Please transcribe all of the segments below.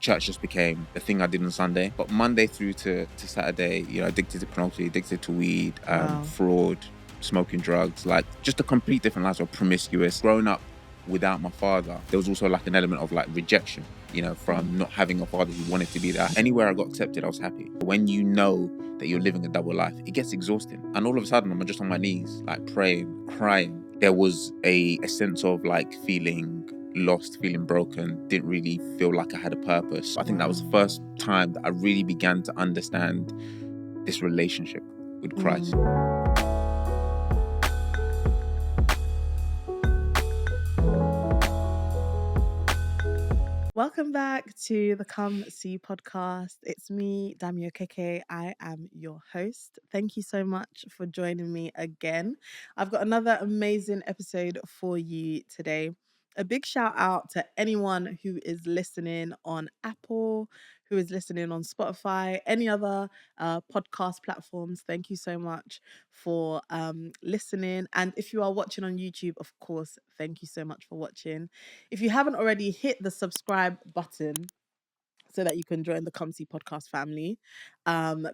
church just became the thing I did on Sunday. But Monday through to Saturday, addicted to pornography, addicted to weed, fraud, smoking drugs, like just a complete different lifestyle, promiscuous. Growing up without my father, there was also like an element of like rejection, from not having a father who wanted to be there. Anywhere I got accepted, I was happy. When you know that you're living a double life, it gets exhausting. And all of a sudden, I'm just on my knees, like praying, crying. There was a sense of like feeling lost, feeling broken, didn't really feel like I had a purpose. I think that was the first time that I really began to understand this relationship with Christ. Welcome back to the Come See podcast. It's me, Damio Keke. I am your host. Thank you so much for joining me again. I've got another amazing episode for you today. A big shout out to anyone who is listening on Apple, who is listening on Spotify, any other podcast platforms. Thank you so much for listening. And if you are watching on YouTube, of course, thank you so much for watching. If you haven't already, hit the subscribe button so that you can join the Come See podcast family,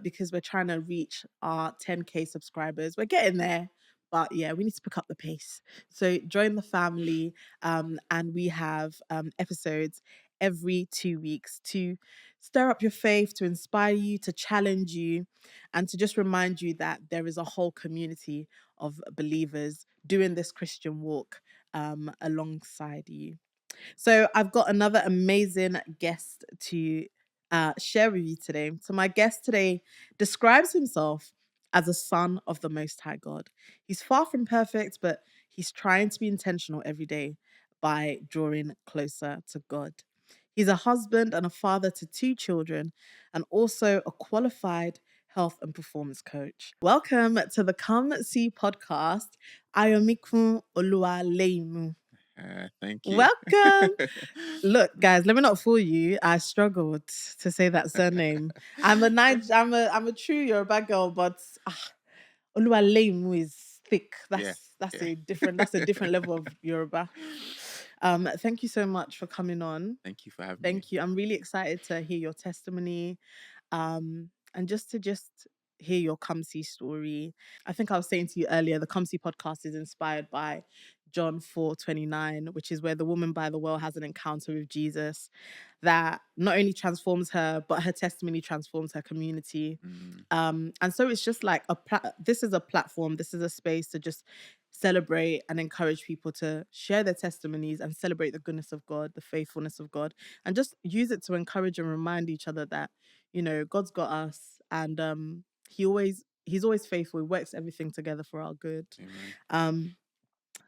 because we're trying to reach our 10K subscribers. We're getting there. But yeah, we need to pick up the pace. So join the family, and we have episodes every 2 weeks to stir up your faith, to inspire you, to challenge you, and to just remind you that there is a whole community of believers doing this Christian walk alongside you. So I've got another amazing guest to share with you today. So my guest today describes himself as a son of the Most High God. He's far from perfect, but he's trying to be intentional every day by drawing closer to God. He's a husband and a father to 2 children, and also a qualified health and performance coach. Welcome to the Come See podcast. I am Mikun Oluwaleimu. Thank you. Welcome. Look, guys, let me not fool you. I struggled to say that surname. I'm a true Yoruba girl, but Oluwaleimu is thick. That's a different level of Yoruba. Thank you so much for coming on. Thank you for having me. Thank you. I'm really excited to hear your testimony, and just hear your Come See story. I think I was saying to you earlier, the Come See podcast is inspired by John 4:29, which is where the woman by the well has an encounter with Jesus that not only transforms her, but her testimony transforms her community. And so it's just like this is a platform, this is a space to just celebrate and encourage people to share their testimonies and celebrate the goodness of God, the faithfulness of God, and just use it to encourage and remind each other that, God's got us, and he's always faithful. He works everything together for our good.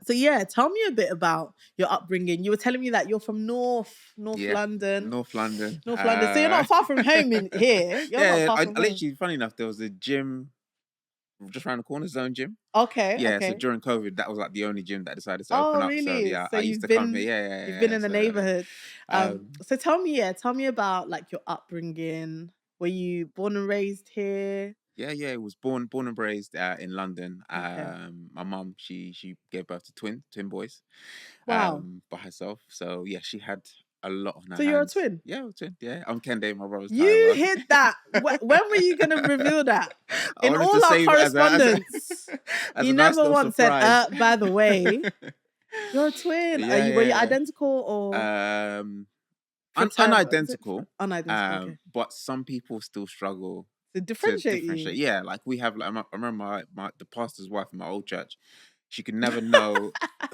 So yeah, tell me a bit about your upbringing. You were telling me that you're from North London. North London. So you're not far from home in here. You're not far from home. Literally, funny enough, there was a gym just around the corner, Zone Gym. Okay. Yeah, okay. so during COVID, that was like the only gym that decided to open up. Really? So yeah, So I used to come here. You've been in the neighborhood. So tell me about like your upbringing. Were you born and raised here? Yeah, it was born and raised in London. My mum, she gave birth to twin boys. Wow. By herself. So yeah, she had a lot on her hands. So you're a twin? Yeah, I'm a twin. Yeah, I'm Kende, my brother's You hid that. When were you going to reveal that? In all our correspondence, you never once said, by the way, you're a twin. Were you identical or? Unidentical. Okay. But some people still struggle to differentiate you. Yeah, like we have. Like, I remember the pastor's wife in my old church. She could never know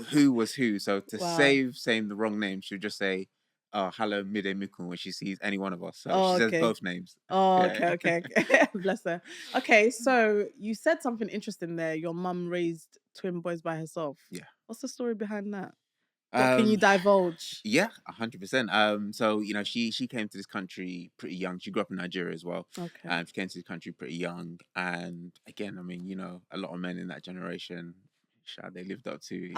who was who. So to save saying the wrong name, she would just say, hello, Mide Mikun, when she sees any one of us. So she says both names. Oh, yeah. Okay. Bless her. Okay, so you said something interesting there. Your mum raised twin boys by herself. Yeah. What's the story behind that? What can you divulge? Yeah, 100%. So, she came to this country pretty young. She grew up in Nigeria as well. Okay. She came to this country pretty young. And again, I mean, a lot of men in that generation, they lived up to,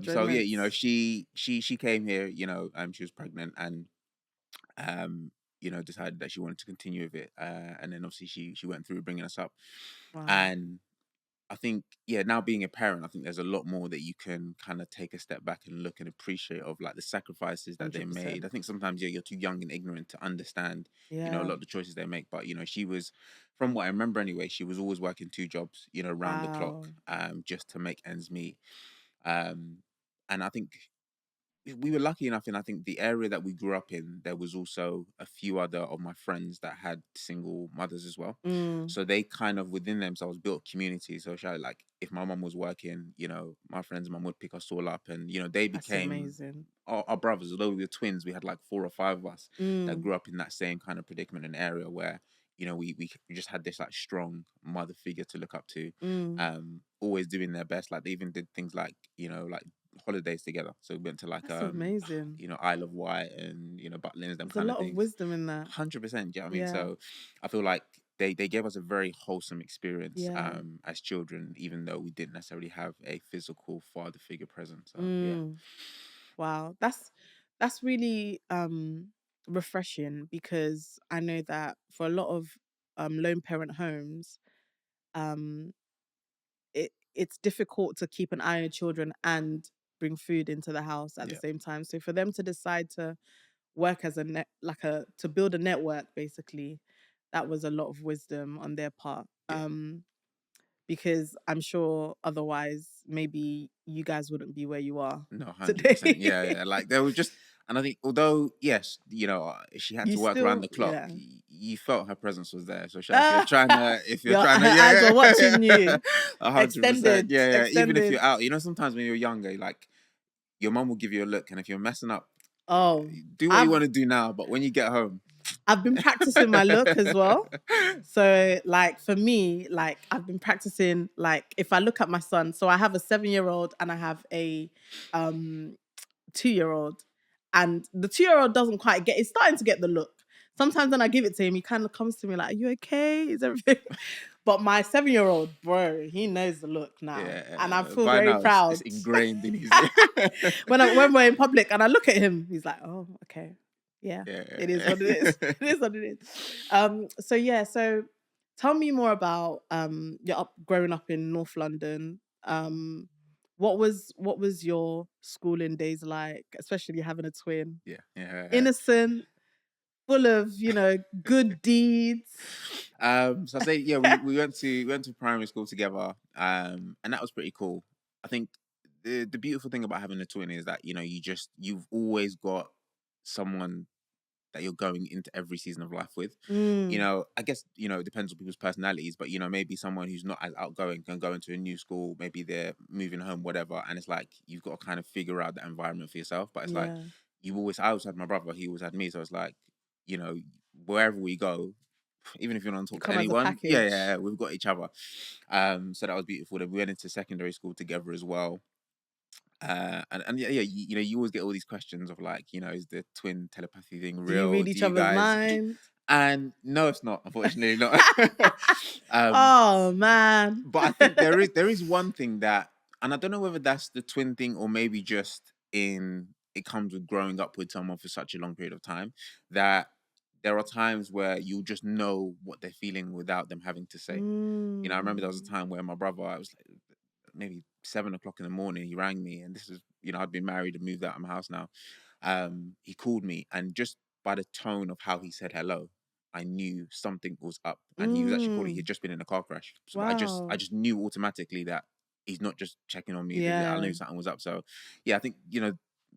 so yeah, she came here, she was pregnant and decided that she wanted to continue with it, and then obviously she went through bringing us up. Wow. And I think, yeah, now being a parent, I think there's a lot more that you can kind of take a step back and look and appreciate of like the sacrifices that they made. 100%. I think sometimes, yeah, you're too young and ignorant to understand, a Yeah. lot of the choices they make. But, she was, from what I remember anyway, she was always working two jobs, round the clock, Wow. just to make ends meet. Um, and I think we were lucky enough in, I think, the area that we grew up in, there was also a few other of my friends that had single mothers as well. Mm, So they kind of within themselves built community. So like if my mum was working, my friend's mum would pick us all up, and they that's became amazing. our brothers. Although we were twins, we had like 4 or 5 of us that Mm, grew up in that same kind of predicament and area where we just had this like strong mother figure to look up to, mm, always doing their best. Like they even did things like like holidays together. So we went to like that's amazing. Isle of Wight and Butlins, them There's a kind of lot of things. wisdom in that. 100%. Yeah, I mean, Yeah. so I feel like they gave us a very wholesome experience Yeah. as children, even though we didn't necessarily have a physical father figure present. So yeah, Mm, wow. That's really refreshing, because I know that for a lot of lone parent homes, um it's difficult to keep an eye on your children and bring food into the house at the yeah, same time. So for them to decide to work as to build a network, basically, that was a lot of wisdom on their part. yeah. Because I'm sure otherwise maybe you guys wouldn't be where you are No, 100%. today. Yeah, yeah. Like there was just, and I think although yes, she had You to work around still, the clock. yeah. You felt her presence was there. So Sha, if you're Your trying to, her eyes yeah, are watching you. 100%. Extended, Yeah, yeah. Even if extended. you're out, sometimes when you're younger, like your mum will give you a look, and if you're messing up, Oh, do what you I've want to do now. But when you get home, I've been practicing my look as well. So like for me, like I've been practicing, like if I look at my son, so I have a 7-year-old and I have a um 2-year-old, and the 2-year-old doesn't quite get, it's starting to get the look. Sometimes when I give it to him, he kind of comes to me like, "Are you okay? Is everything?" But my 7-year-old, bro, he knows the look now, and I yeah, feel by very now it's proud. ingrained in his. When we're in public and I look at him, he's like, "Oh, okay, yeah, it is Yeah. what it is. It is what it is." So yeah, so tell me more about growing up in North London. What was your schooling days like, especially having a twin? Yeah, yeah. Innocent, full of good deeds. So I say, yeah, we went to primary school together, and that was pretty cool. I think the beautiful thing about having a twin is that you've always got someone that you're going into every season of life with. Mm, I guess it depends on people's personalities, but maybe someone who's not as outgoing can go into a new school, maybe they're moving home, whatever, and it's like you've got to kind of figure out that environment for yourself. But it's like yeah, I always had my brother, he always had me, so it's like you know wherever we go, even if you don't you talk to come as a anyone, yeah, yeah, package. yeah, we've got each other. So that was beautiful. Then we went into secondary school together as well. And yeah, yeah, you always get all these questions of like, is the twin telepathy thing Do you real? read Do each you other's guys? mind? And no, it's not. Unfortunately, not. um, Oh man. but I think there is one thing that, and I don't know whether that's the twin thing or maybe just in it comes with growing up with someone for such a long period of time, that there are times where you'll just know what they're feeling without them having to say. I remember there was a Mm, time where my brother, I was like, maybe 7 o'clock in the morning, he rang me, and this is, I'd been married and moved out of my house now. He called me, and just by the tone of how he said hello, I knew something was up. And he was actually calling. He mm, had just been in a car crash, so I wow. just knew automatically that he's not just checking on me. That I Yeah. knew something was up. So yeah, I think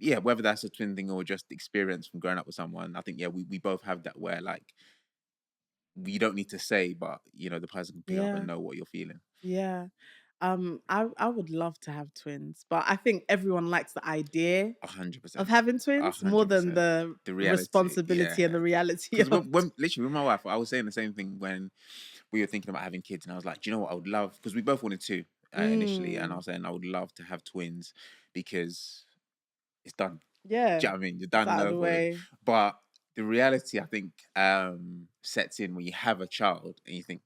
yeah, whether that's a twin thing or just experience from growing up with someone, I think yeah, we both have that where like you don't need to say, but the person can pick up and Yeah. know what you're feeling. Yeah. I would love to have twins, but I think everyone likes the idea A hundred of percent. having A twins more hundred than percent. the The reality, responsibility and yeah. the reality Because of when literally with my wife, I was saying the same thing when we were thinking about having kids, and I was like, do you know what I would love? Because we both wanted two initially, and I mm, was saying I would love to have twins because it's done. yeah, Do you know what I mean? You're it's done and out of the over with. way. But the reality, I think, sets in when you have a child and you think,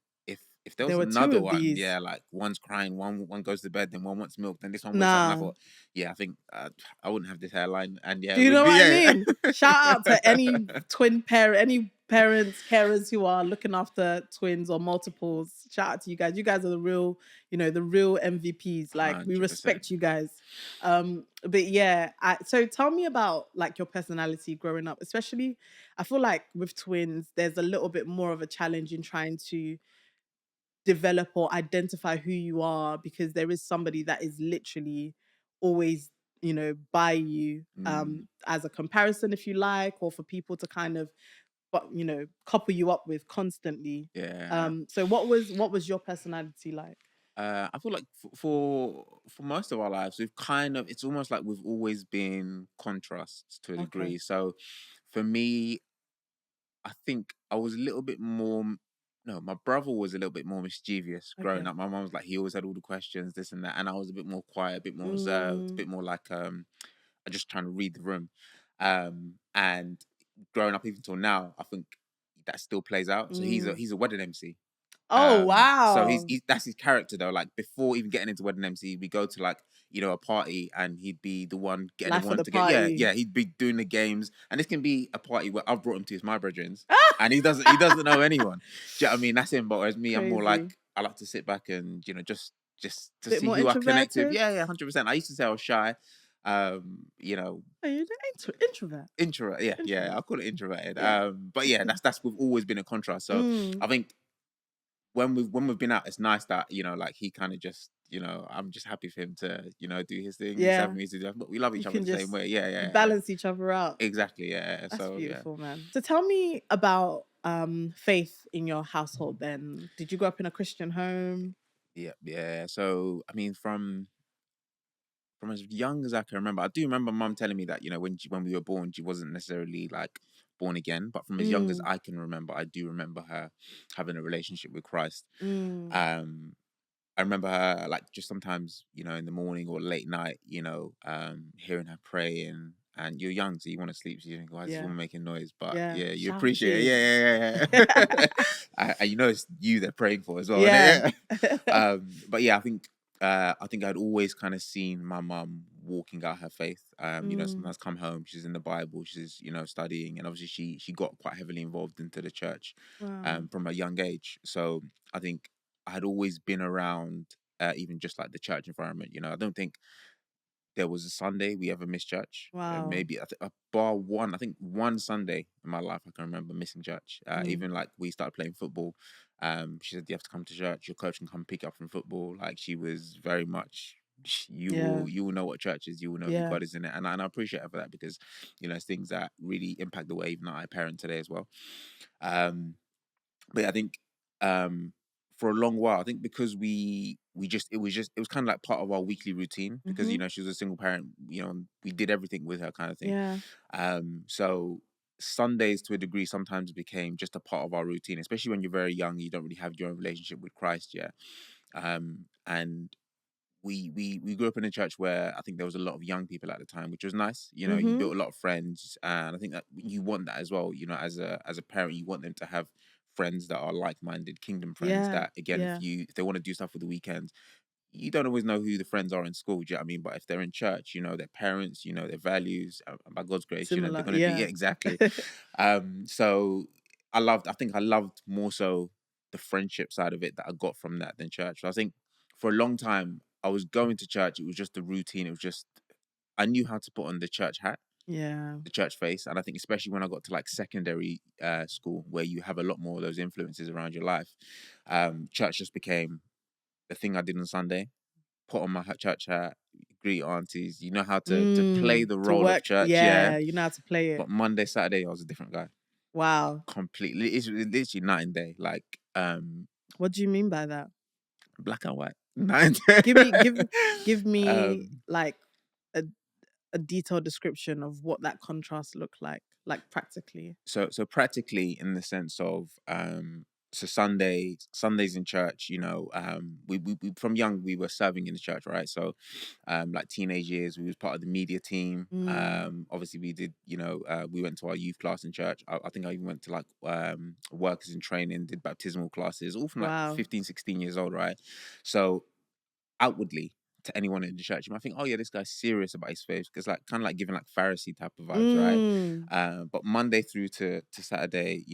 if there was There were two another of one, these. yeah, like one's crying, one goes to bed, then one wants milk, then this one wakes up, and I Nah. thought, yeah, I think I wouldn't have this hairline, and yeah, Do it you would know be what I yeah. mean? Shout out to any twin parent, any parents, carers who are looking after twins or multiples, shout out to you guys. You guys are the real, the real MVPs. Like, we 100%. respect you guys. But yeah, so tell me about like your personality growing up, especially I feel like with twins, there's a little bit more of a challenge in trying to develop or identify who you are, because there is somebody that is literally always, by you, as a comparison, if you like, or for people to kind of, but couple you up with constantly. Yeah. So what was your personality like? I feel like for most of our lives, we've kind of, it's almost like we've always been contrasts to a Okay. degree. So for me, I think I was a little bit more. No, my brother was a little bit more mischievous growing Okay. up. My mum was like, he always had all the questions, this and that, and I was a bit more quiet, a bit more reserved, a Mm, bit more like I just trying to read the room. And growing up even till now, I think that still plays out. So he's a mm. he's a wedding MC. Oh, So he's, wow. he's that's his character though. Like before even getting into wedding MC, we go to like a party, and he'd be the one getting Life of everyone the to get, yeah, party. yeah. He'd be doing the games, and this can be a party where I've brought him to, it's my brethren's, and he doesn't know anyone. Do you know what I mean? That's him. But whereas me, I'm more like, Crazy. I like to sit back and just to Bit see more who I connect with. introverted. Yeah, yeah, 100%. I used to say I was shy. Oh, you're the introvert. Introvert. Yeah, yeah. Introvert. I'll call it introverted. Yeah. But yeah, that's we've always been a contrast. So Mm, I think when we've been out, it's nice that like he kind of just I'm just happy for him to do his thing. He's yeah. having me to do, but we love You each other can the same just way. Yeah, yeah, yeah. balance each other out. Exactly. Yeah. That's So yeah, beautiful, man. So tell me about faith in your household then. Did you grow up in a Christian home? yeah, yeah. So I mean, from as young as I can remember, I do remember mum telling me that when we were born, she wasn't necessarily like born again. But from as young as Mm, I can remember, I do remember her having a relationship with Christ. mm, Um, I remember her like just sometimes, in the morning or late night, hearing her praying. And you're young, so you want to sleep. So you think, "Why is this yeah. woman making noise?" But Yeah. yeah, you appreciate it. Shouting. Yeah, yeah, yeah, yeah. And it's you they're praying for as well. Yeah. Yeah. But yeah, I think I'd always kind of seen my mum walking out her faith. Mm, Sometimes come home, she's in the Bible, she's studying, and obviously she got quite heavily involved into the church, wow. from a young age. So I think I had always been around, even just like the church environment. I don't think there was a Sunday we ever missed church. Wow. Maybe bar one. I think one Sunday in my life I can remember missing church. Mm, Even like we started playing football. She said you have to come to church. Your coach can come pick you up from football. Like she was very much. yeah. You will know what church is. You will know who Yeah. God is in it, and I appreciate her for that, because it's things that really impact the way even I parent today as well. Um, but yeah, I think for a long while, I think because it was kind of like part of our weekly routine, because Mm-hmm. she was a single parent. We did everything with her, kind of thing. Yeah. So Sundays to a degree sometimes became just a part of our routine, especially when you're very young. You don't really have your own relationship with Christ yet. And we grew up in a church where I think there was a lot of young people at the time, which was nice. You Mm-hmm. built a lot of friends, and I think that you want that as well. As a parent, you want them to have friends that are like-minded, kingdom friends. Yeah. That again, if Yeah. they want to do stuff for the weekends, you don't always know who the friends are in school. Do you know what I mean? But if they're in church, their parents, their values, and by God's grace, they're Similar. gonna do, yeah, Yeah. exactly. So I think I loved more so the friendship side of it that I got from that than church. So I think for a long time I was going to church. It was just a routine. It was just, I knew how to put on the church hat, Yeah. the church face. And I think especially when I got to like secondary school, where you have a lot more of those influences around your life, church just became the thing I did on Sunday. Put on my church hat, greet aunties. You know how to play the To role of work. church, yeah. Yeah. You know how to play it. But Monday, Saturday, I was a different guy. Wow. Completely, it's literally night and day. Like What do you mean by that? black and white. Night and Give me give day. give me um, like a a detailed description of what that contrast looked like practically. so practically in the sense of so Sundays in church, we from young we were serving in the church, right? So like teenage years we was part of the media team. Mm, Obviously we did, we went to our youth class in church. I think I even went to like workers in training, did baptismal classes, all from like wow. 15, 16 years old, right? So outwardly, to anyone in the church, you might think, oh yeah, this guy's serious about his faith, because like kind of like giving like Pharisee type of vibes, right? Mm. But Monday through to Saturday,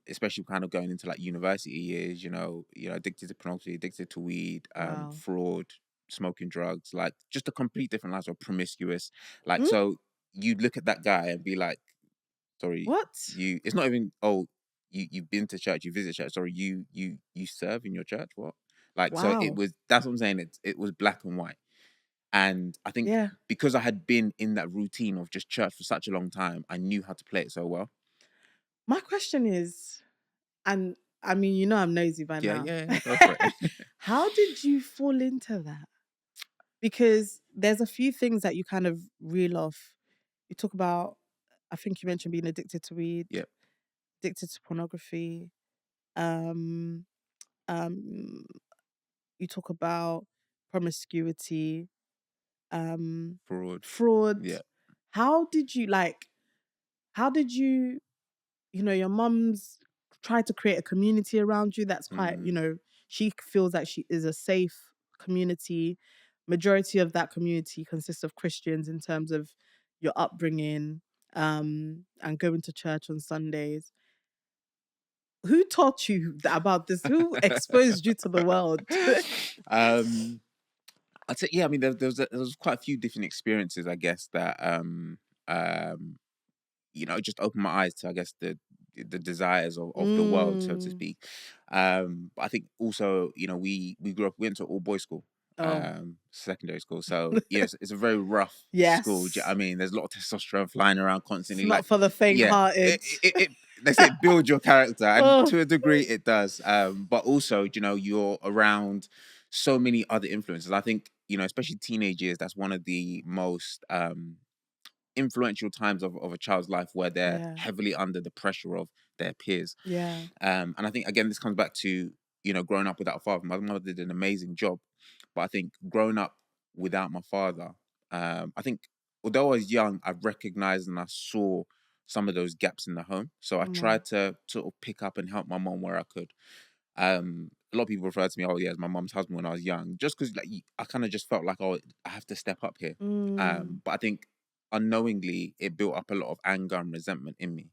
especially kind of going into like university years, addicted to pornography, addicted to weed, Wow. fraud, smoking drugs, like just a complete different lifestyle, promiscuous. Like, Mm? so you'd look at that guy and be like, sorry, What? it's not even, oh, you've been to church, you visit church, sorry, you serve in your church, what? Like, so Wow. that's what I'm saying, it was black and white. And I think Yeah. because I had been in that routine of just church for such a long time, I knew how to play it so well. My question is, and I mean, I'm nosy by Yeah, now. yeah, yeah, go for it. How did you fall into that? Because there's a few things that you kind of reel off. You talk about, I think you mentioned being addicted to weed, Yep. addicted to pornography. Um, um, you talk about promiscuity, Fraud. fraud. Yeah. How did you like? How did you? Your mum's tried to create a community around you that's quite. Mm. She feels like she is a safe community. Majority of that community consists of Christians in terms of your upbringing, and going to church on Sundays. Who taught you about this? Who exposed you to the world? um, I'd say, yeah, I mean, there was quite a few different experiences, I guess, that um, just opened my eyes to, I guess, the desires of the world, so to Mm. speak. But I think also, we grew up, we went to all boys school, Oh, secondary school. So yes, it's a very rough school. Do you know what I yes. mean, there's a lot of testosterone flying around It's constantly. not Like, for the yeah, faint-hearted. they say build your character, and Oh, to a degree it does. But also, you're around so many other influences. I think, especially teenage years, that's one of the most influential times of a child's life, where they're yeah, heavily under the pressure of their peers. yeah, And I think, again, this comes back to, growing up without a father. My mother did an amazing job, but I think growing up without my father, I think although I was young, I recognized and I saw some of those gaps in the home. So I come on. tried to sort of pick up and help my mom where I could. A lot of people refer to me, oh yeah, as my mom's husband when I was young, just because like I kind of just felt like, oh, I have to step up here. Mm, But I think unknowingly it built up a lot of anger and resentment in me.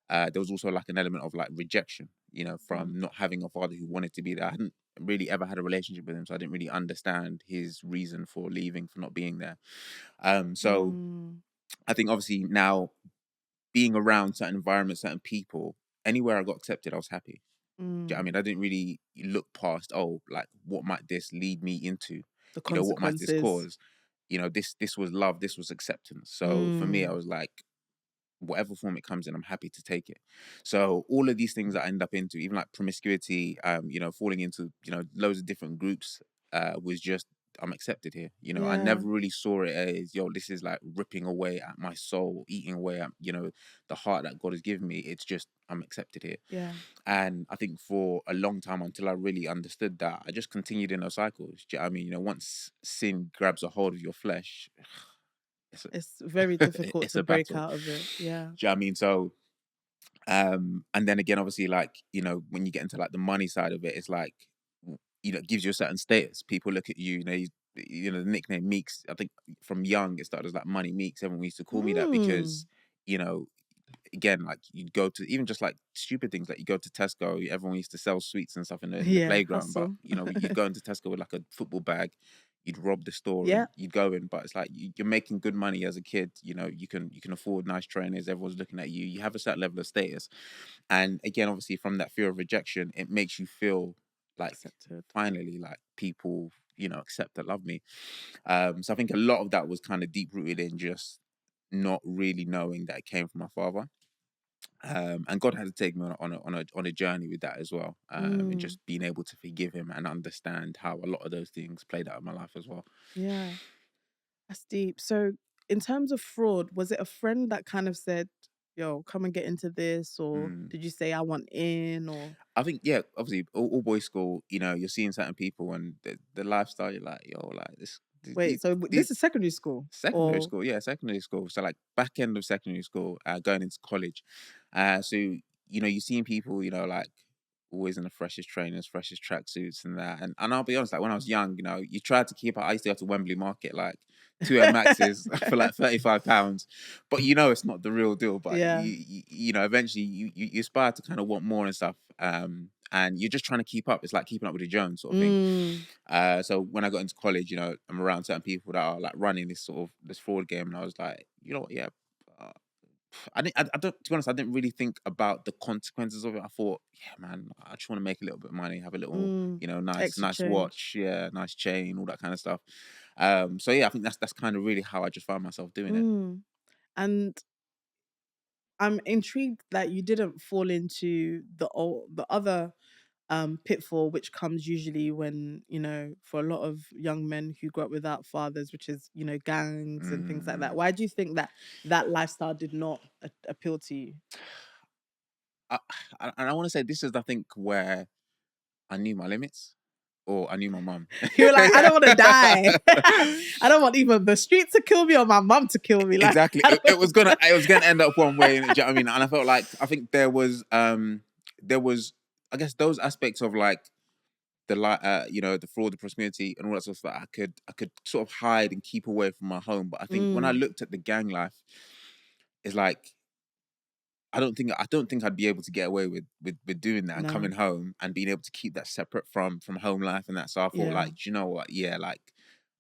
There was also like an element of like rejection, mm, from not having a father who wanted to be there. I hadn't really ever had a relationship with him, so I didn't really understand his reason for leaving, for not being there. So mm, I think obviously now, being around certain environments, certain people, anywhere I got accepted, I was happy. Do you know what I mm. mean? I didn't really look past, oh, like what might this lead me into? The What might this consequences. cause? This was love, this was acceptance. So for me, I Mm, was like, whatever form it comes in, I'm happy to take it. So all of these things that I end up into, even like promiscuity, falling into, loads of different groups, was just, I'm accepted here. I yeah, never really saw it as, yo, this is like ripping away at my soul, eating away at, the heart that God has given me. It's just, I'm accepted here. yeah. And I think for a long time, until I really understood that, I just continued in those cycles. Do you know what I mean? Once sin grabs a hold of your flesh, it's It's very difficult it's to a break battle. out of it. Yeah. Do you know what I mean? So and then again, obviously, like, when you get into like the money side of it, it's like, it gives you a certain status. People look at you, the nickname Meeks, I think from young it started as like Money Meeks. Everyone used to call me that because, Mm, you know again, like, you'd go to, even just like stupid things, like you go to Tesco, everyone used to sell sweets and stuff in the yeah, playground, but hustle. you'd go into Tesco with like a football bag, you'd rob the store Yeah, and you'd go in, but it's like, you're making good money as a kid. You can afford nice trainers, everyone's looking at you, you have a certain level of status. And again, obviously, from that fear of rejection, it makes you feel like, accepted. finally, like, people, accept that, love me. So I think a lot of that was kind of deep rooted in just not really knowing that it came from my father. And God had to take me on a journey with that as well, and Mm, just being able to forgive him and understand how a lot of those things played out in my life as well. yeah, that's deep. So, in terms of fraud, was it a friend that kind of said, "Yo, come and get into this," or Mm. did you say, "I want in," or I think, yeah, obviously, all boys school, you're seeing certain people and the lifestyle, you're like, yo, like, wait? So these this is secondary school, secondary or school, yeah, secondary school. So like back end of secondary school, going into college. So, you're seeing people, like always in the freshest trainers, freshest tracksuits and that. And I'll be honest, like when I was young, you know, you tried to keep up. I used to go to Wembley Market, like two Air Maxes for like £35, but you know it's not the real deal. But Yeah. you know, eventually you aspire to kind of want more and stuff. And you're just trying to keep up. It's like keeping up with the Jones sort of thing. So when I got into college, you know, I'm around certain people that are like running this sort of this fraud game, and I was like, you know what, yeah. I don't, to be honest, I didn't really think about the consequences of it. I thought, yeah, man, I just want to make a little bit of money, have a little, you know, Extra nice change. watch, yeah, nice chain, all that kind of stuff. So yeah, I think that's kind of really how I just found myself doing it. And I'm intrigued that you didn't fall into the other pitfall, which comes usually when, you know, for a lot of young men who grew up without fathers, which is, you know, gangs and things like that. Why do you think that that lifestyle did not appeal to you? And I want to say this is, I think, where I knew my limits. Or I knew my mum. You were like, I don't want to die. I don't want even the street to kill me or my mum to kill me. Like, exactly. It was gonna end up one way. Do you know what I mean? And I felt like, I think there was I guess those aspects of like the you know, the fraud, the promiscuity, and all that sort of stuff. I could sort of hide and keep away from my home. But I think when I looked at the gang life, it's like I don't think I'd be able to get away with doing that and No. coming home and being able to keep that separate from home life and that. So I thought, Yeah. like, do you know what? Yeah, like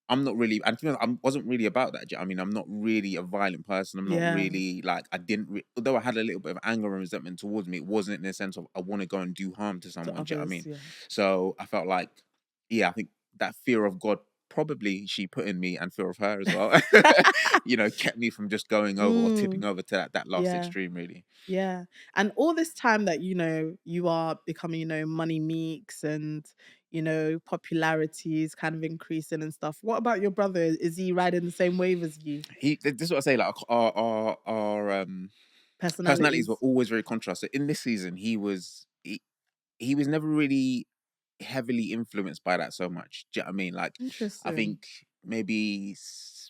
I'm not really, and to be honest, I wasn't really about that. Do you know what I mean, I'm not really a violent person. I'm not Yeah. really like, although I had a little bit of anger and resentment towards me, it wasn't in the sense of I want to go and do harm to someone. Do you know what I mean? Yeah. So I felt like, yeah, I think that fear of God probably she put in me, and fear of her as well, you know, kept me from just going over or tipping over to that last extreme, really. Yeah. And all this time that, you know, you are becoming, you know, money Meeks and, you know, popularity is kind of increasing and stuff. What about your brother? Is he riding the same wave as you? This is what I say, like our personalities were Personalities? always very contrast. So in this season, he was never really heavily influenced by that so much. Do you know what I mean? Like, I Interesting. think maybe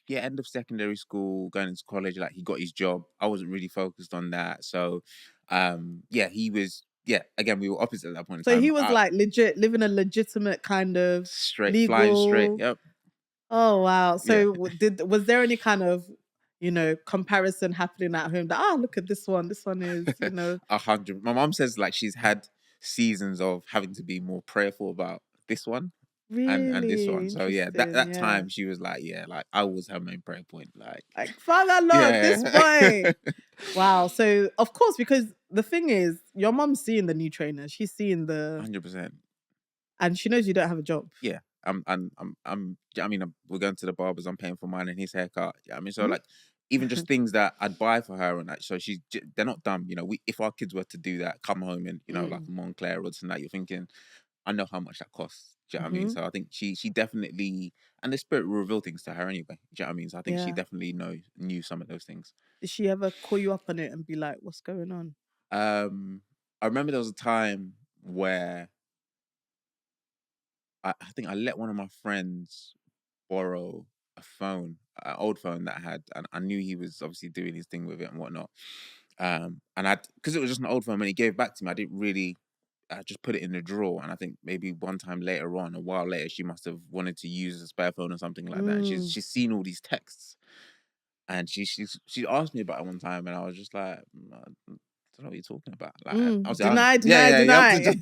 yeah, end of secondary school, going into college, like he got his job. I wasn't really focused on that. So yeah, he was, yeah, again, we were opposite at that point in So he time. was like legit living a legitimate kind of Flying straight, legal. yep. Oh wow. Yeah. So was there any kind of, you know, comparison happening at home that look at this one. This one is, you know. 100. My mom says like she's had seasons of having to be more prayerful about this one and this Really one. So yeah, interesting. that Yeah. time she was like, yeah, like I was her main prayer point. Like, Father Lord, this Yeah. boy. Wow. So of course, because the thing is, your mom's seeing the new trainer. She's seeing the 100%. and she knows you don't have a job. Yeah. I mean, we're going to the barbers. I'm paying for mine and his haircut. Yeah, I mean, so like, even just things that I'd buy for her and that. So they're not dumb. You know, if our kids were to do that, come home and you know, like Montclair or this and that, you're thinking, I know how much that costs. Do you know what I mean? So I think she definitely, and the spirit will reveal things to her anyway. Do you know what I mean? So I think she Yeah. definitely knew some of those things. Did she ever call you up on it and be like, what's going on? I remember there was a time where I think I let one of my friends borrow a phone, an old phone that I had, and I knew he was obviously doing his thing with it and whatnot. And because it was just an old phone, when he gave it back to me, I didn't really. I just put it in the drawer, and I think maybe one time later on, a while later, she must have wanted to use a spare phone or something like that. And she's seen all these texts, and she asked me about it one time, and I was just like, I don't know what you're talking about. Like, I was like, Deny, yeah. deny.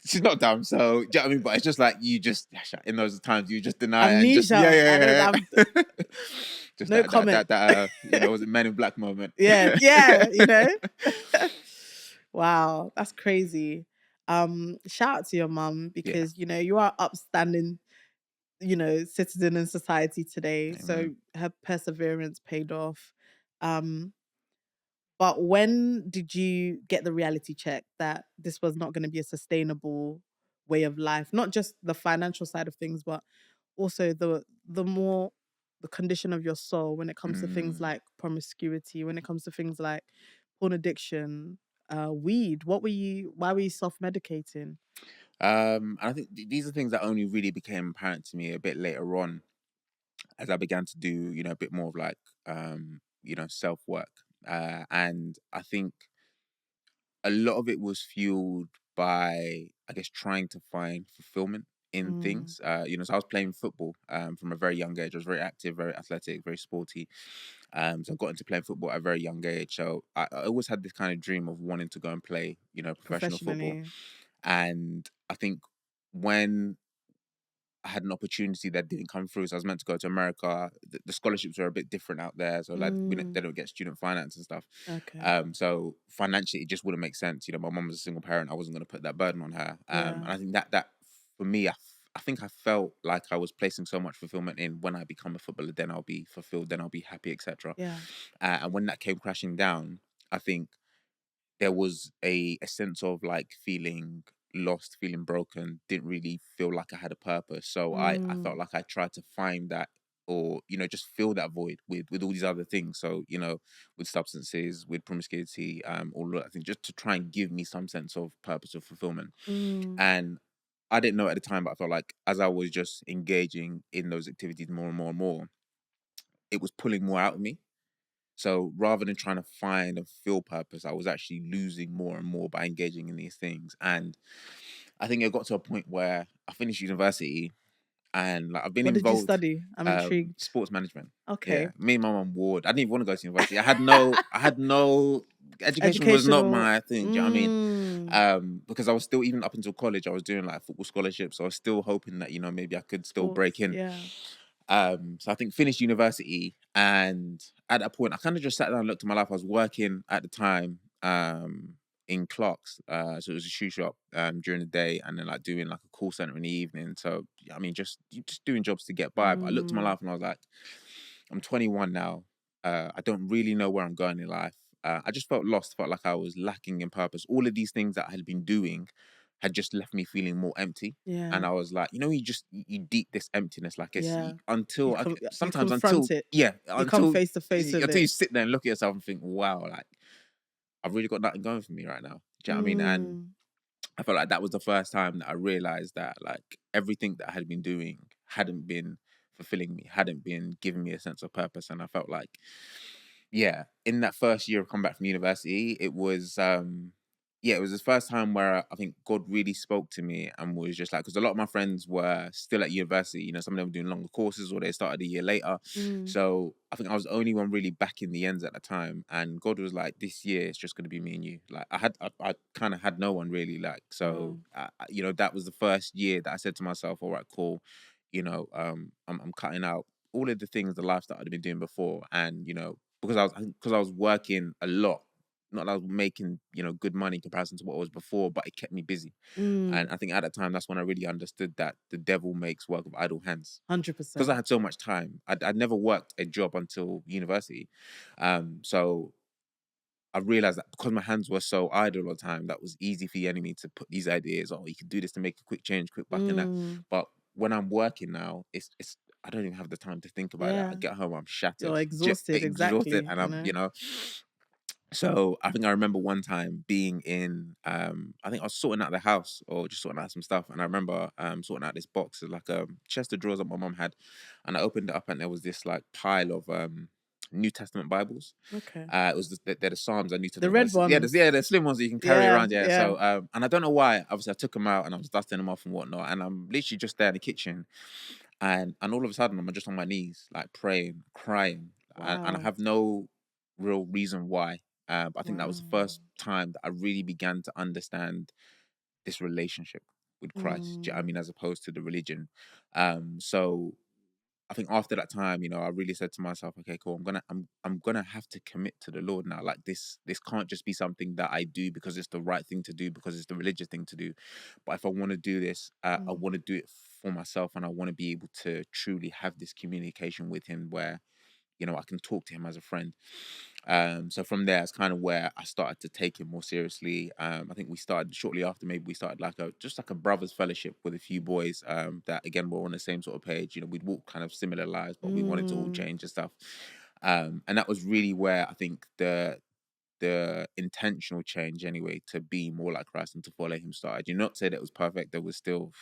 She's not dumb, so do you know what I mean? But it's just like you just in those times you just deny it and just Amnesia. yeah. Just No comment. that you know, was it Men in Black moment? Yeah, you know. Wow, that's crazy. Shout out to your mum because you know you are upstanding, you know, citizen in society today. Amen. So her perseverance paid off. But when did you get the reality check that this was not going to be a sustainable way of life? Not just the financial side of things, but also the more the condition of your soul when it comes to things like promiscuity, when it comes to things like porn addiction, weed. Why were you self-medicating? And I think these are things that only really became apparent to me a bit later on as I began to do, you know, a bit more of like, you know, self work. And I think a lot of it was fueled by, I guess, trying to find fulfillment in Mm. things. So I was playing football from a very young age. I was very active, very athletic, very sporty. So I got into playing football at a very young age. So I always had this kind of dream of wanting to go and play, professional football. Professionally. And I think when I had an opportunity that didn't come through, so I was meant to go to America. The scholarships were a bit different out there, so like they don't get student finance and stuff. Okay. So financially, it just wouldn't make sense. My mum was a single parent. I wasn't going to put that burden on her. Yeah. And I think that for me, I think I felt like I was placing so much fulfillment in when I become a footballer, then I'll be fulfilled, then I'll be happy, etc. Yeah. And when that came crashing down, I think there was a sense of like feeling lost, feeling broken, didn't really feel like I had a purpose. So I felt like I tried to find that, or just fill that void with all these other things. So with substances, with promiscuity, all of that, I think, just to try and give me some sense of purpose or fulfillment. And I didn't know at the time, but I felt like as I was just engaging in those activities more and more and more, it was pulling more out of me. So rather than trying to find and feel purpose, I was actually losing more and more by engaging in these things. And I think it got to a point where I finished university, and like I've been What did you involved study? I'm intrigued. sports management. Okay. Yeah, me and my mum ward. I didn't even want to go to university. I had no education was not Educational. my thing. Do you know what I mean? Because I was still, even up until college, I was doing like football scholarships. So I was still hoping that maybe I could still Sports. break in. Yeah. So I think finished university, and at that point, I kind of just sat down and looked at my life. I was working at the time in Clark's, so it was a shoe shop during the day, and then like doing like a call center in the evening. So I mean, just doing jobs to get by. But I looked at my life and I was like, I'm 21 now. I don't really know where I'm going in life. I just felt lost. Felt like I was lacking in purpose. All of these things that I had been doing had just left me feeling more empty. Yeah. And I was like, you deep this emptiness, like it's Yeah. until you confront it. yeah, You come face to face with until it. you sit there and look at yourself and think, wow, like I've really got nothing going for me right now. Do you know what I mean? And I felt like that was the first time that I realized that like everything that I had been doing hadn't been fulfilling me, hadn't been giving me a sense of purpose. And I felt like, yeah, in that first year of coming back from university, it was it was the first time where I think God really spoke to me and was just like, because a lot of my friends were still at university, some of them were doing longer courses or they started a year later. So I think I was the only one really back in the ends at the time. And God was like, this year it's just going to be me and you. Like I kind of had no one really, like, so, that was the first year that I said to myself, all right, cool. I'm cutting out all of the things, the lifestyle I'd been doing before. And, because I was working a lot, not that I was making, good money in comparison to what I was before, but it kept me busy. And I think at that time, that's when I really understood that the devil makes work of idle hands. 100%. Because I had so much time. I'd never worked a job until university. So I realized that because my hands were so idle all the time, that was easy for the enemy to put these ideas, oh, you could do this to make a quick change, quick buck and that. But when I'm working now, it's I don't even have the time to think about it. I get home, I'm shattered. You're exhausted, exactly. And I'm, So I think I remember one time being in, I think I was sorting out the house or just sorting out some stuff. And I remember sorting out this box, like a chest of drawers that my mum had. And I opened it up and there was this like pile of New Testament Bibles. Okay. It was they're the Psalms and New Testament. The red ones. Yeah, the slim ones that you can carry around. Yeah. Yeah. So and I don't know why. Obviously, I took them out and I was dusting them off and whatnot. And I'm literally just there in the kitchen, and all of a sudden I'm just on my knees, like praying, crying, and I have no real reason why. But I think that was the first time that I really began to understand this relationship with Christ. Do you know what I mean? As opposed to the religion. So I think after that time, I really said to myself, okay, cool, I'm gonna have to commit to the Lord now. Like this can't just be something that I do because it's the right thing to do, because it's the religious thing to do. But if I want to do this, I want to do it for myself, and I want to be able to truly have this communication with him where I can talk to him as a friend. So from there, it's kind of where I started to take him more seriously. I think we started shortly after, maybe we started like a brothers fellowship with a few boys that again were on the same sort of page. We'd walk kind of similar lives, but we wanted to all change and stuff. And that was really where I think the intentional change anyway to be more like Christ and to follow him started. You not say that it was perfect, there was still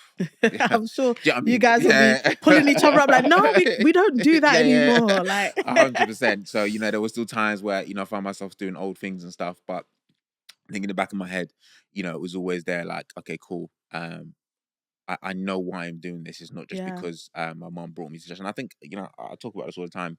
I'm sure you know what I mean? you guys will be pulling each other up like, no, we don't do that anymore. Like 100%. So, there were still times where, I found myself doing old things and stuff, but I think in the back of my head, it was always there, like, okay, cool. I know why I'm doing this. It's not just Yeah. because my mom brought me to church. And I think, I talk about this all the time.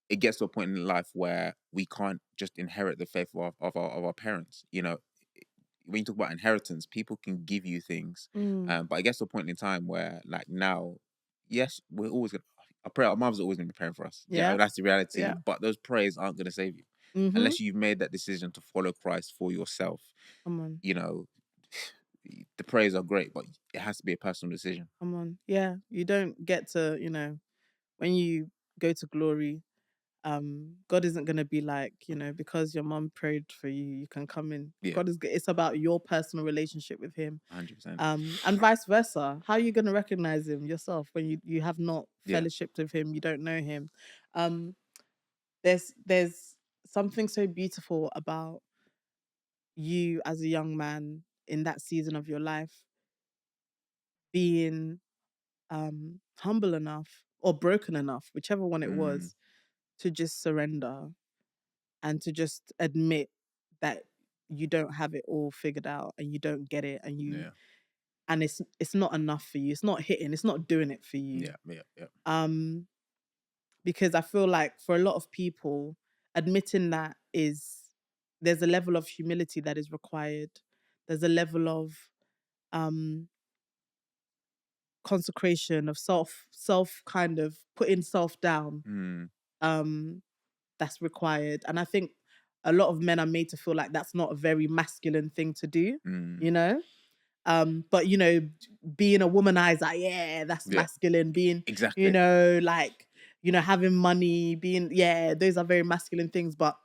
It gets to a point in life where we can't just inherit the faith of our parents. When you talk about inheritance, people can give you things, but it gets to a point in time where, like, now, yes, we're always gonna. I pray our mom's always gonna be praying for us. Yeah, Yeah. that's the reality. Yeah. But those prayers aren't gonna save you Mm-hmm. unless you've made that decision to follow Christ for yourself. Come on. You know, the prayers are great, but it has to be a personal decision. Come on. Yeah. You don't get to, when you go to glory, God isn't gonna be like, because your mom prayed for you, you can come in. Yeah, It's about your personal relationship with him. 100%. And vice versa. How are you gonna recognize him yourself when you have not Yeah. fellowshipped with him, you don't know him? Um, there's something so beautiful about you as a young man in that season of your life being humble enough or broken enough, whichever one it Mm, was, to just surrender and to just admit that you don't have it all figured out and you don't get it yeah. and it's not enough for you. It's not hitting, it's not doing it for you. Yeah. Yeah. Yeah. Um because I feel like for a lot of people, admitting that there's a level of humility that is required. There's a level of um consecration of self kind of putting self down Mm, um that's required. And I think a lot of men are made to feel like that's not a very masculine thing to do, mm, you know? But being a womanizer, yeah, that's yeah. masculine. Being, Exactly. like, having money, being, yeah, those are very masculine things. But,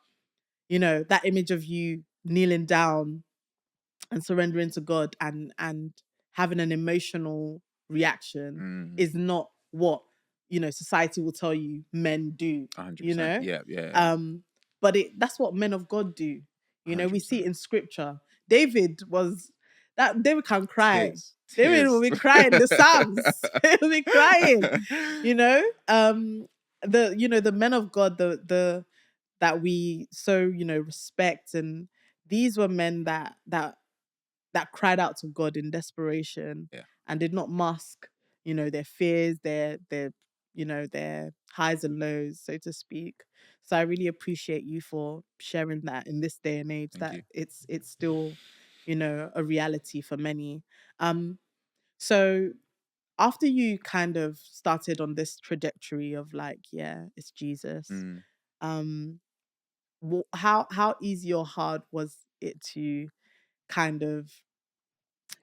that image of you kneeling down and surrendering to God and having an emotional reaction Mm, is not what society will tell you men do. You 100%. know, Yeah. Yeah. um, but that's what men of God do. We see it 100%. in scripture. David can cry. Tears. David will Tears. be crying. The Psalms, he will be crying. You know, the men of God, the that we so respect, and these were men that cried out to God in desperation Yeah. and did not mask, their fears, their their highs and lows, so to speak. So I really appreciate you for sharing that in this day and age Thank that you. it's still, a reality for many. Um, so after you kind of started on this trajectory of like, yeah, it's Jesus, Mm, um, how easy or hard was it to kind of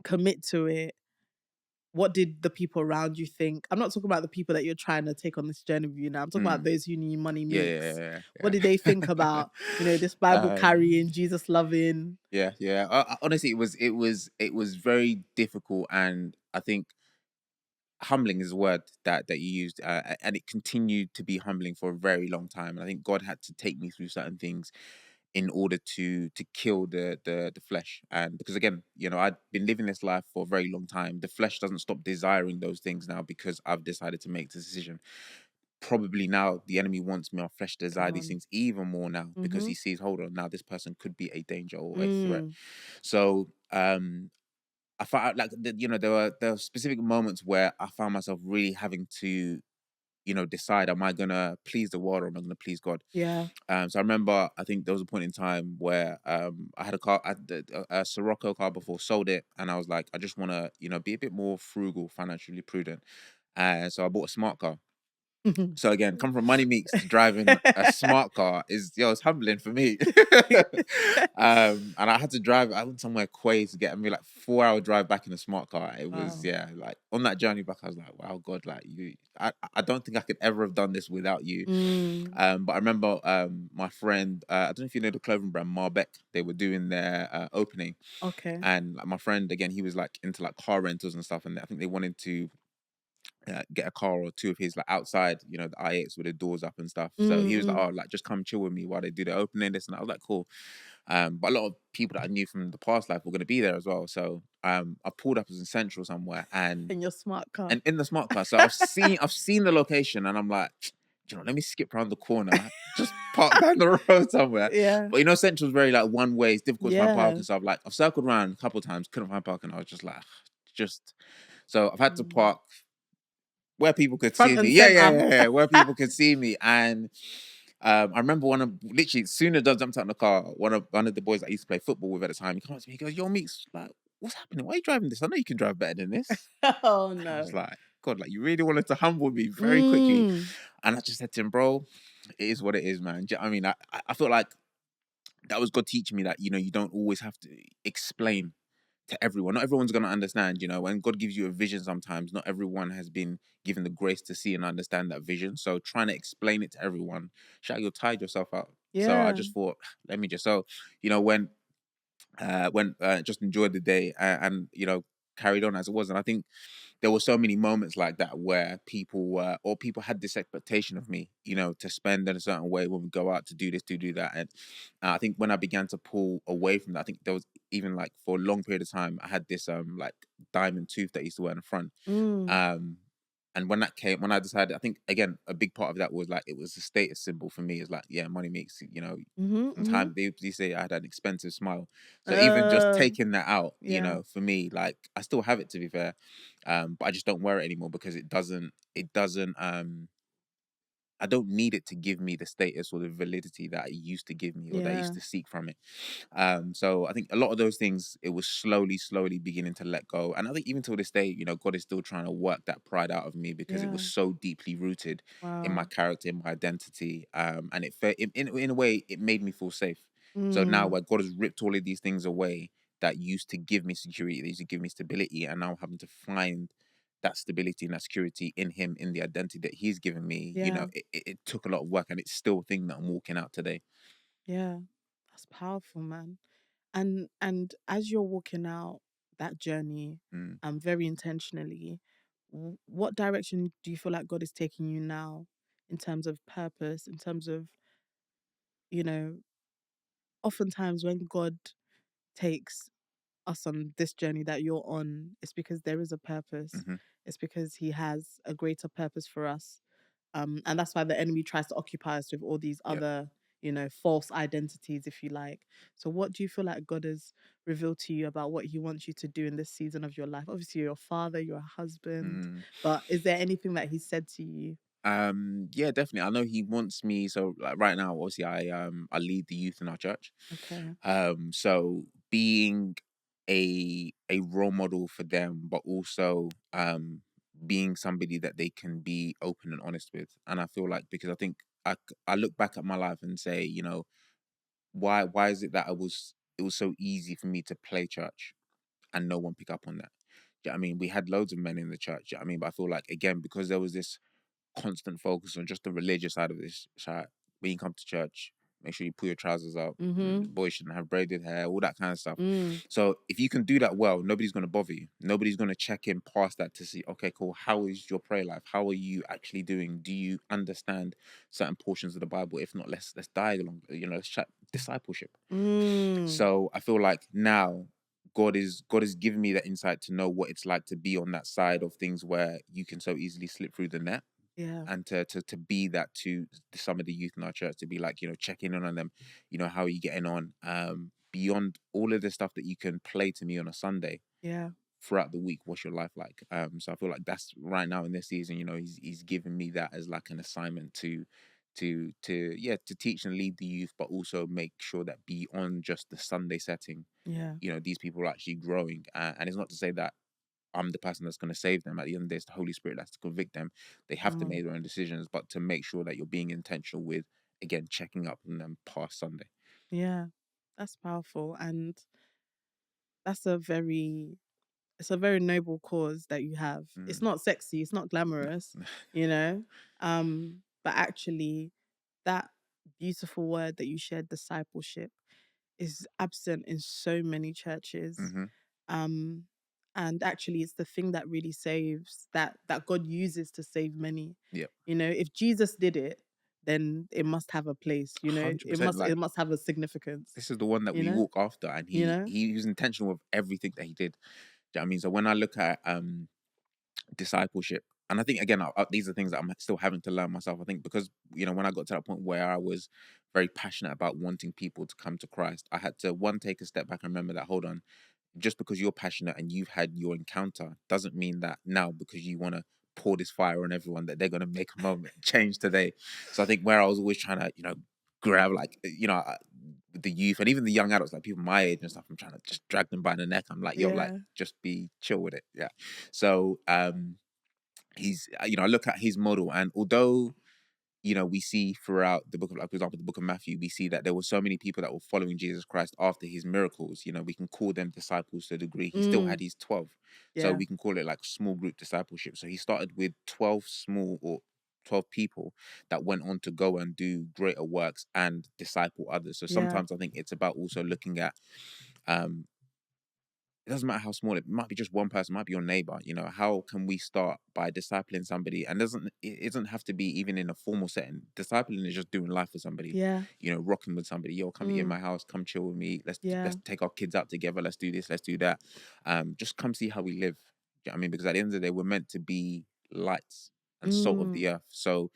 commit to it? What did the people around you think? I'm not talking about the people that you're trying to take on this journey with you now. I'm talking about mm. those who knew money Yeah. Yeah. Meeks. Yeah. What Yeah. did they think about, this Bible um, carrying, Jesus loving? yeah. Yeah. Honestly, it was very difficult, and I think humbling is a word that you used, and it continued to be humbling for a very long time. And I think God had to take me through certain things in order to kill the flesh. And because, again, I'd been living this life for a very long time. The flesh doesn't stop desiring those things now because I've decided to make the decision. Probably now the enemy wants me, our flesh Come desire these on. things even more now because Mm-hmm. he sees, hold on, now this person could be a danger or a threat. Mm. So I found like there were specific moments where I found myself really having to decide, am I gonna please the world or am I gonna please God? Yeah. So I remember, I think there was a point in time where I had a car, I had a Sirocco car before, sold it, and I was like, I just want to, be a bit more frugal, financially prudent. So I bought a smart car. So again, come from Money Meeks to driving a smart car it's humbling for me. And I had to drive. I went somewhere Quay to get me like 4 hour drive back in a smart car. It was, Wow. yeah, like on that journey back, I was like, wow, God, like you. I don't think I could ever have done this without you. Mm. But I remember my friend. I don't know if you know the clothing brand Marbeck. They were doing their opening, Okay. and like, my friend again, he was like into like car rentals and stuff, and I think they wanted to get a car or two of his like outside, the i8s with the doors up and stuff. So he was like, Mm-mm. "Oh, like just come chill with me while they do the opening." This and that. I was like, "Cool." But a lot of people that I knew from the past life were going to be there as well. So I pulled up as in Central somewhere, and In your smart car. and in the smart car. So I've seen the location, and I'm like, let me skip around the corner, just park down the road somewhere. Yeah. But Central's very like one way. It's difficult to find Yeah. parking. So I've circled around a couple of times, couldn't find parking. I was just like, just so I've had to park where people could Front see and me. center. Yeah. Where people could see me. And I remember literally, as soon as I jumped out in the car, one of the boys that I used to play football with at the time, he comes up to me, he goes, "Yo, Meeks, like, what's happening? Why are you driving this? I know you can drive better than this." Oh And I was no. like, God, like, you really wanted to humble me very quickly. Mm. And I just said to him, bro, it is what it is, man. Do you know what I mean? I feel like that was God teaching me that, you don't always have to explain to everyone. Not everyone's going to understand, when God gives you a vision sometimes, not everyone has been given the grace to see and understand that vision. So trying to explain it to everyone, you'll tire yourself out. So I Yeah. just thought, let me just, so, when just enjoyed the day, and, carried on as it was. And I think there were so many moments like that where people had this expectation of me, to spend in a certain way when we go out, to do this, to do that. And I think when I began to pull away from that, I think there was even like for a long period of time, I had this like diamond tooth that I used to wear in the front. Mm. And when I decided, I think again, a big part of that was like, it was a status symbol for me. It's like, yeah, money makes, Mm-hmm, mm-hmm. sometimes they say I had an expensive smile. So even just taking that out, Yeah. for me, like, I still have it, to be fair. But I just don't wear it anymore because it doesn't I don't need it to give me the status or the validity that it used to give me, or that I used Yeah. to seek from it. So I think a lot of those things, it was slowly beginning to let go. And I think even till this day, God is still trying to work that pride out of me, because it was Yeah. so deeply rooted in my Wow. character, in my identity. And in a way, it made me feel safe. So now, Mm. where God has ripped all of these things away that used to give me security, that used to give me stability, and now I'm having to find that stability and that security in Him, in the identity that He's given me. Yeah. It took a lot of work, and it's still a thing that I'm walking out today. Yeah. That's powerful, man. And as you're walking out that journey, Mm. very intentionally, what direction do you feel like God is taking you now, in terms of purpose, in terms of, you know, oftentimes when God takes us on this journey that you're on, it's because there is a purpose. Hmm. It's because He has a greater purpose for us. And that's why the enemy tries to occupy us with all these Yep. other, false identities, if you like. So what do you feel like God has revealed to you about what He wants you to do in this season of your life? Obviously, you're a father, you're a husband, Mm. but is there anything that He said to you? Yeah, definitely. I know He wants me. So like right now, obviously, I lead the youth in our church. Okay. So being a role model for them, but also being somebody that they can be open and honest with. And I feel like, because I think I look back at my life and say, why is it that it was so easy for me to play church and no one pick up on that? Do you know what I mean? We had loads of men in the church. Do you know what I mean? But I feel like, again, because there was this constant focus on just the religious side of this. So when you come to church, make sure you pull your trousers up. Mm-hmm. Boys shouldn't have braided hair, all that kind of stuff. Mm. So if you can do that well, nobody's going to bother you. Nobody's going to check in past that to see, okay, cool, how is your prayer life? How are you actually doing? Do you understand certain portions of the Bible? If not, let's dialogue along. Let's chat discipleship. Mm. So I feel like now God is giving me that insight to know what it's like to be on that side of things where you can so easily slip through the net, Yeah. and to be that to some of the youth in our church, to be like, checking in on them, how are you getting on, beyond all of the stuff that you can play to me on a Sunday. Yeah. Throughout the week, what's your life like? So I feel like that's right now in this season, he's giving me that as like an assignment to teach and lead the youth, but also make sure that beyond just the Sunday setting, Yeah. these people are actually growing. And it's not to say that I'm the person that's going to save them. At the end of the day, it's the Holy Spirit that's to convict them. They have Come to make on. their own decisions, but to make sure that you're being intentional with, again, checking up on them past Sunday. Yeah. That's powerful. And that's it's a very noble cause that you have. It's Mm. not sexy, it's not No. glamorous, you know. But actually, that beautiful word that you shared, discipleship, is absent in so many churches. Mm-hmm. Um, and actually, it's the thing that really saves, that God uses to save many. Yep. If Jesus did it, then it must have a place. Hundred It percent. must it Like, must have a significance. this is the one that You we know, walk after, and you he know. he was intentional with everything that he did. Do you know what I mean? So when I look at discipleship, And I think again, these are things that I'm still having to learn myself. I think because when I got to that point where I was very passionate about wanting people to come to Christ, I had to take a step back and remember that, hold on, just because you're passionate and you've had your encounter doesn't mean that now, because you want to pour this fire on everyone, that they're going to make a moment change today. So I think where I was always trying to grab, like, the youth and even the young adults, like people my age and stuff, I'm trying to just drag them by the neck. I'm like, yo, like, Yeah. just be chill with it. Yeah. So he's, I look at his model, and although we see throughout the book of, like, for example, the book of Matthew, we see that there were so many people that were following Jesus Christ after his miracles. We can call them disciples to a degree. He still had his 12. So Yeah. we can call it like small group discipleship. So he started with 12 small, or 12 people that went on to go and do greater works and disciple others. So Yeah. sometimes I think it's about also looking at, um, it doesn't matter how small it might be, just one person, might be your neighbor. How can we start by discipling somebody? And it doesn't have to be even in a formal setting. Discipling is just doing life with somebody, Yeah. rocking with somebody. Yo, come eat in my house, come chill with me. Yeah. Let's take our kids out together. Let's do this, let's do that. Just come see how we live. Do you know what I mean? Because at the end of the day, we're meant to be lights and salt of the earth. So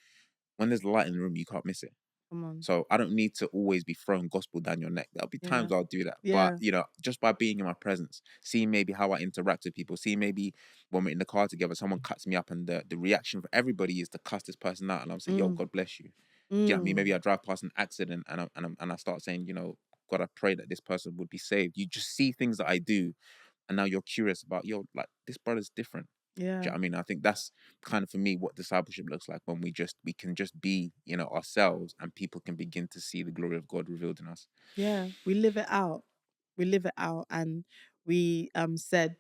when there's light in the room, you can't miss it. Come on. So I don't need to always be throwing gospel down your neck. There'll be Yeah. times I'll do that. But, Yeah. just by being in my presence, seeing maybe how I interact with people, see maybe when we're in the car together, someone cuts me up, and the reaction for everybody is to cuss this person out. And I'm saying, yo, Mm. God bless you. Do you know what I mean? Mm. Maybe I drive past an accident, and I start saying, God, I pray that this person would be saved. You just see things that I do, and now you're curious about, yo, like, this brother's different. Do you know Yeah. what I mean? I think that's kind of, for me, what discipleship looks like, when we can just be, ourselves, and people can begin to see the glory of God revealed in us. Yeah. We live it out. We live it out. And we said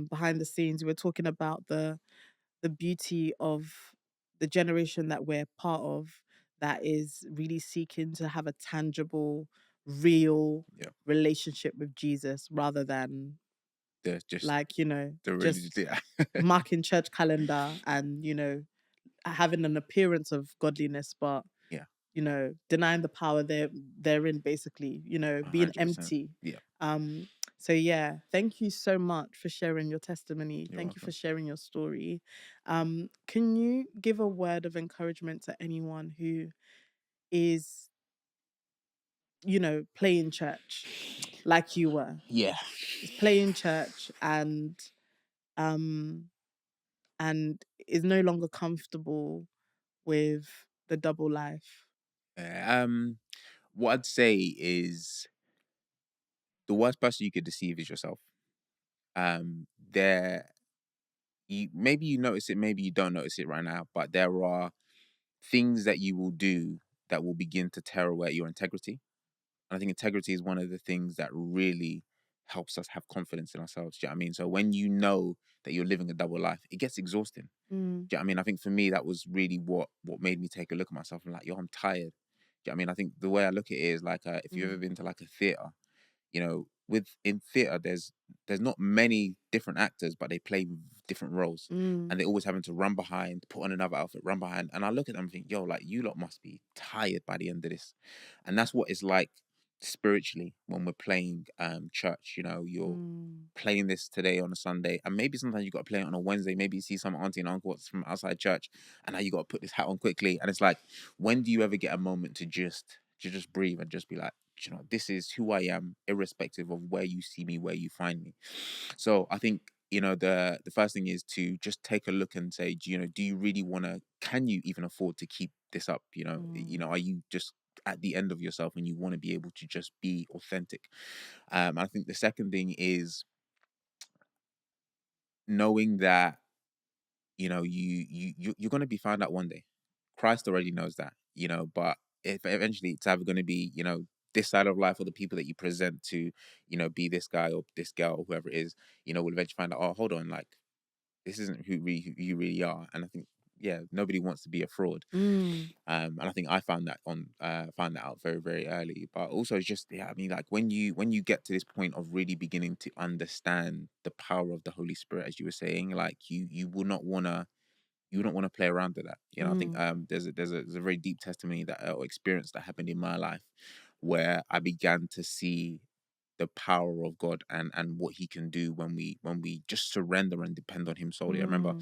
behind the scenes, we were talking about the beauty of the generation that we're part of, that is really seeking to have a tangible, real Yeah. relationship with Jesus, rather than They're just like, the religious, just yeah. marking church calendar and, having an appearance of godliness, but Yeah. denying the power therein, basically, being 100%. empty. Yeah. Um, so yeah, thank you so much for sharing your testimony. You're Thank you for welcome. sharing your story. Can you give a word of encouragement to anyone who is, playing church like you were? Yeah. Is playing church um and is no longer comfortable with the double life. What I'd say is, the worst person you could deceive is yourself. There, maybe you notice it, maybe you don't notice it right now, but there are things that you will do that will begin to tear away your integrity. And I think integrity is one of the things that really helps us have confidence in ourselves. Do you know what I mean? So when you know that you're living a double life, it gets exhausting. Mm, Do you know what I mean? I think for me, that was really what made me take a look at myself and, like, yo, I'm tired. Do you know what I mean? I think the way I look at it is like, if you've ever mm, been to like a theater, in theater, there's not many different actors, but they play different roles, mm, and they're always having to run behind, put on another outfit, run behind. And I look at them and think, yo, like, you lot must be tired by the end of this. And that's what it's like spiritually when we're playing church. You're mm, playing this today on a Sunday, and maybe sometimes you got to play it on a Wednesday. Maybe you see some auntie and uncle from outside church, and now you got to put this hat on quickly. And it's like, when do you ever get a moment to just breathe and just be like, this is who I am, irrespective of where you see me, where you find me. So I think, the first thing is to just take a look and say, do you really want to? Can you even afford to keep this up? mm, Are you just at the end of yourself, and you want to be able to just be authentic? I think the second thing is knowing that, you're going to be found out one day. Christ already knows that, but if eventually it's either going to be, this side of life, or the people that you present to, be this guy or this girl or whoever it is, will eventually find out, oh, hold on, like, this isn't who you really are. And I think, yeah, nobody wants to be a fraud. mm, And I think I found that out very, very early. But also, it's just, yeah, I mean, like, when you get to this point of really beginning to understand the power of the Holy Spirit, as you were saying, like, you will not want to, play around with that. I think mm, there's a very deep testimony that, or experience that happened in my life, where I began to see the power of God and what He can do when we just surrender and depend on Him solely. I remember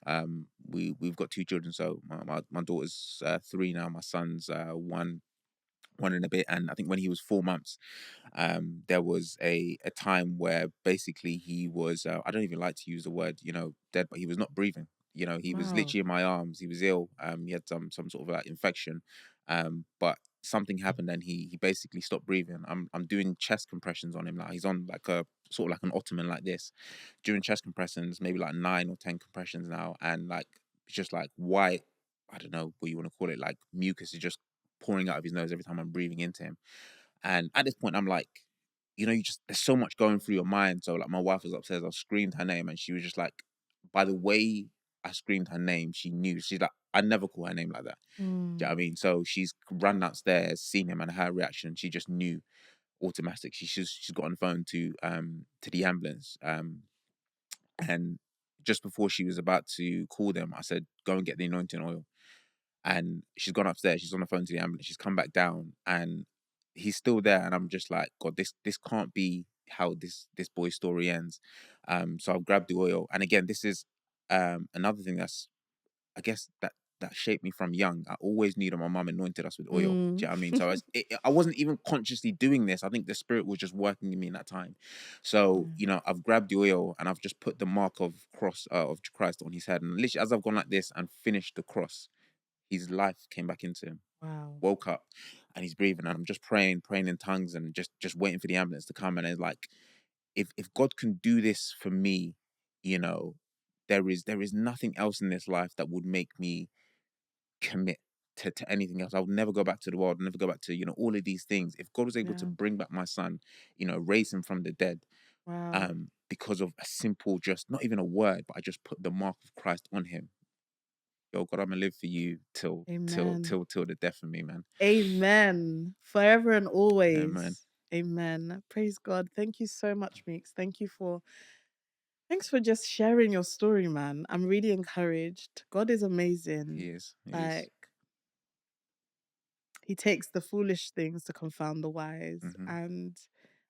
Mm. we've got two children, so my daughter's 3 now, my son's one and a bit, and I think when he was 4 months, there was a time where basically he was I don't even like to use the word, dead, but he was not breathing. He was Wow. literally in my arms. He was ill. He had some sort of like infection, but something happened and he basically stopped breathing. I'm doing chest compressions on him. Like he's on like a sort of like an ottoman like this, doing chest compressions, maybe like 9 or 10 compressions now, and like it's just like white. I don't know what you want to call it. Like mucus is just pouring out of his nose every time I'm breathing into him. And at this point, I'm like, you just there's so much going through your mind. So like my wife was upstairs, I screamed her name, and she was just like, by the way I screamed her name, she knew. She's like, I never call her name like that. Do you know what I Mm. mean? So she's run downstairs, seen him, and her reaction, she just knew automatic. She's got on the phone to the ambulance. And just before she was about to call them, I said, go and get the anointing oil. And she's gone upstairs, she's on the phone to the ambulance, she's come back down, and he's still there. And I'm just like, God, this can't be how this boy's story ends. So I've grabbed the oil, and again, this is another thing that's, I guess, that shaped me from young. I always knew that my mum anointed us with oil. Do Mm. you know what I mean? So I wasn't even consciously doing this. I think the Spirit was just working in me in that time. So Mm. I've grabbed the oil and I've just put the mark of cross of Christ on his head, and literally as I've gone like this and finished the cross, his life came back into him. Wow. Woke up and he's breathing, and I'm just praying in tongues and just waiting for the ambulance to come. And it's like, if God can do this for me, you know, there is nothing else in this life that would make me commit to anything else. I would never go back to the world, never go back to, all of these things. If God was able to Yeah. bring back my son, raise him from the dead, Wow. because of a simple, just not even a word, but I just put the mark of Christ on him. Yo, God, I'm gonna live for you till till Amen. till till the death of me, man. Amen. Forever and Amen. always. Amen. Praise God. Thank you so much, Meeks. Thanks for just sharing your story, man. I'm really encouraged. God is He amazing. is. He is. Like, he takes the foolish things to confound the wise. Hmm. And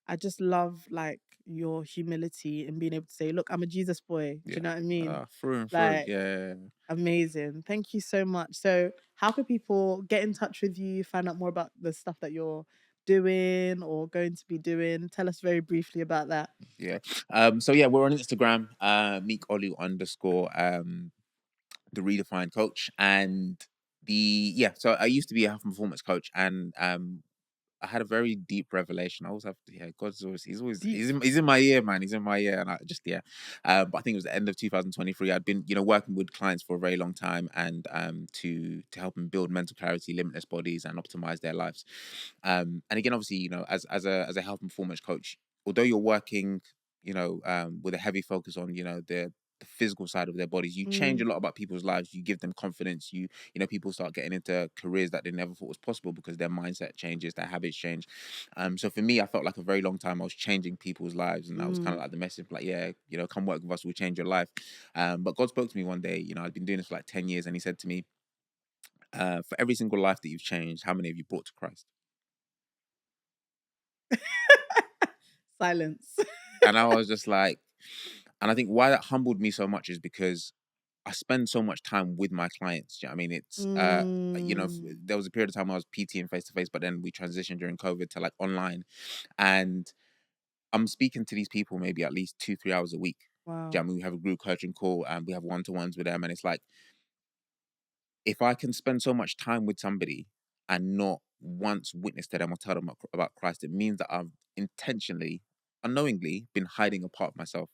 I just love like your humility and being able to say, look, I'm a Jesus boy. Do you Yeah. know what I mean? Through and through. Like, Yeah. amazing. Thank you so much. So, how can people get in touch with you, find out more about the stuff that you're doing or going to be doing? Tell us very briefly about that. Yeah. So yeah, we're on Instagram, Meek Olu underscore the redefined coach. And so I used to be a health and performance coach, and I had a very deep revelation. I always have to, yeah, God's always, Deep. he's in my ear, man. He's in my ear. And I just, yeah. But I think it was the end of 2023. I'd been, working with clients for a very long time, and to help them build mental clarity, limitless bodies, and optimize their lives. And again, obviously, as a health and performance coach, although you're working, with a heavy focus on, the physical side of their bodies, you change Mm, a lot about people's lives. You give them confidence. People start getting into careers that they never thought was possible because their mindset changes, their habits change. So for me, I felt like a very long time I was changing people's lives, and I was kind of mm. like the message, like, yeah, come work with us, we'll change your life. But God spoke to me one day. I'd been doing this for like 10 years, and He said to me, for every single life that you've changed, how many have you brought to Christ? Silence. And I was just like, and I think why that humbled me so much is because I spend so much time with my clients. Do you know what I mean? It's Mm, there was a period of time I was PTing face to face, but then we transitioned during COVID to like online, and I'm speaking to these people maybe at least 2-3 hours a week. Do you know wow. what I mean? We have a group coaching call and we have one-to-ones with them, and it's like, if I can spend so much time with somebody and not once witness to them or tell them about Christ, it means that I've intentionally, unknowingly, been hiding a part of myself.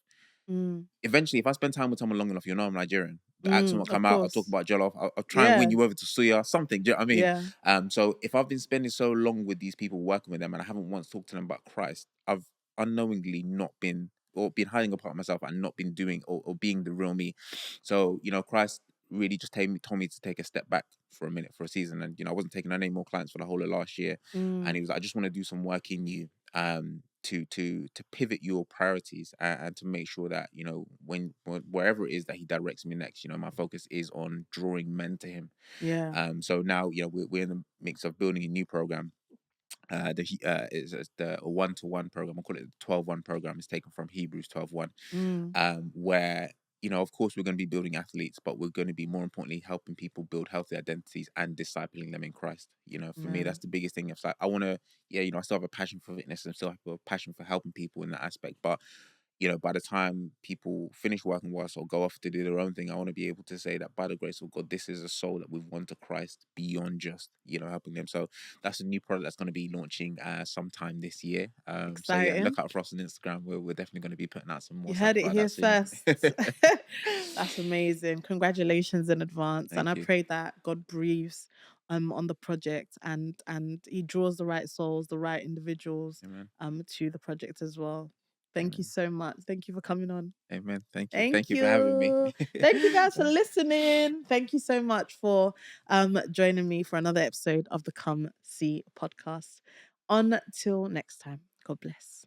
Mm, Eventually, if I spend time with someone long enough, I'm Nigerian. The accent will of come out. I'll talk course. about jollof. I'll try and win Yeah. you over to suya, something. Do you know what I mean? Yeah. So if I've been spending so long with these people, working with them, and I haven't once talked to them about Christ, I've unknowingly not been, or been hiding a part of myself and not been doing, or being the real me. So Christ really just told me to take a step back for a minute, for a season, and I wasn't taking on any more clients for the whole of last year. And Mm, He was like, I just want to do some work in you, to pivot your priorities, and to make sure that wherever it is that He directs me next, my focus is on drawing men to Him. yeah. So now we're in the mix of building a new program, Is the 1-to-1 program. I call it the 12-1 program. It's taken from Hebrews 12:1, Mm. where, of course, we're going to be building athletes, but we're going to be more importantly helping people build healthy identities and discipling them in Christ. For me, that's Amen. the biggest thing. It's like I want to, I still have a passion for fitness and still have a passion for helping people in that aspect, but by the time people finish working with us or go off to do their own thing, I want to be able to say that by the grace of God, this is a soul that we've won to Christ beyond just, helping them. So that's a new product that's going to be launching sometime this year. So yeah, Exciting. look out for us on Instagram. We're definitely going to be putting out some more You stuff heard it about here that soon. first. That's amazing. Congratulations in advance. And Thank I you. pray that God breathes on the project and he draws the right souls, the right individuals Amen. to the project as well. Thank you Amen. so much. Thank you for coming on. Amen. Thank you. Thank Thank you for having me. you. Thank you guys for listening. Thank you so much for joining me for another episode of the Come See podcast. Until next time, God bless.